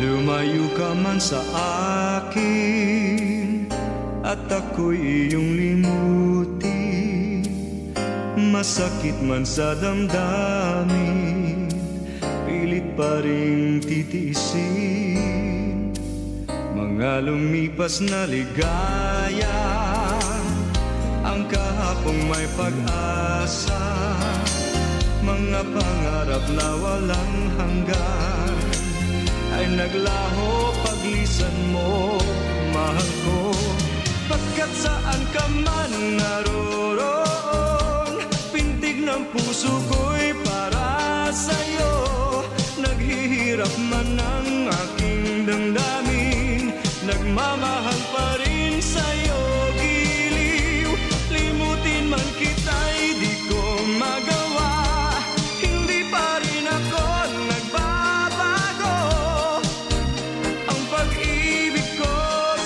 Lumayo ka man sa akin at ako'y iyong limutin. Masakit man sa damdamin, pilit pa rin titiisin. Mga lumipas na ligaya, ang kahapong may pag-asa. Mga pangarap na walang hanggan ay naglaho paglisan mo, mahal ko. Pagkat saan ka man naroon, pintig ng puso ko'y para sa'yo. Naghihirap man ang aking damdamin, nagmamahal pa rin sa'yo. Giliw, limutin man kita'y di ko magawa. Hindi pa rin ako nagbabago. Ang pag-ibig ko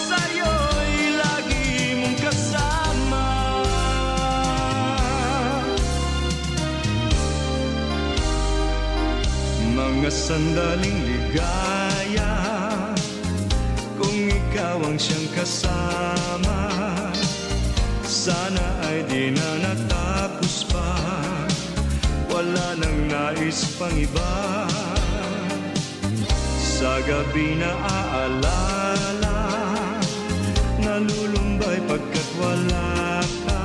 sa'yo'y lagi mong kasama. Mga sandaling ligaya, kung ikaw ang siyang kasama, sana ay di na natapos pa. Wala nang nais pang iba. Sa gabi na aalala, nalulumbay pagkat wala ka.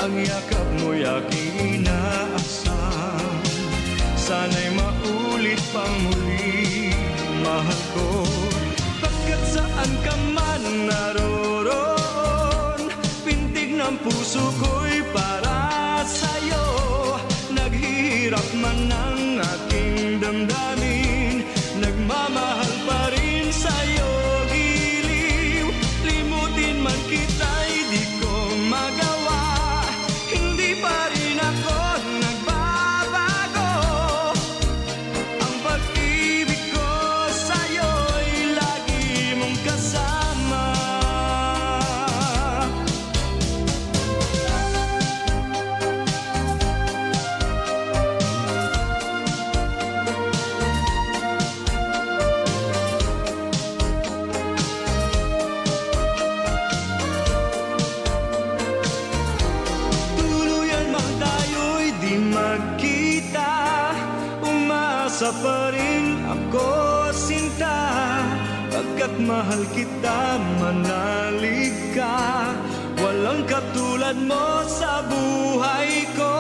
Ang yakap mo'y aking inaasam, sana'y maulit pang muli, mahal ko. Pagkat saan ka man naroon, pintig ng puso ko'y para sa'yo. Naghihirap man ang aking damdamin, nagmamahal pa rin sa'yo. Giliw, limutin man kita'y di ko magawa. Hindi pa rin ako nagbabago. Ang pag-ibig ko sa'yo'y lagi mong kasama. Tuluyan man tayo'y di magkita, umasa pa rin ako, sinta. Pagkat mahal kita, manalig ka. Walang katulad mo sa buhay ko.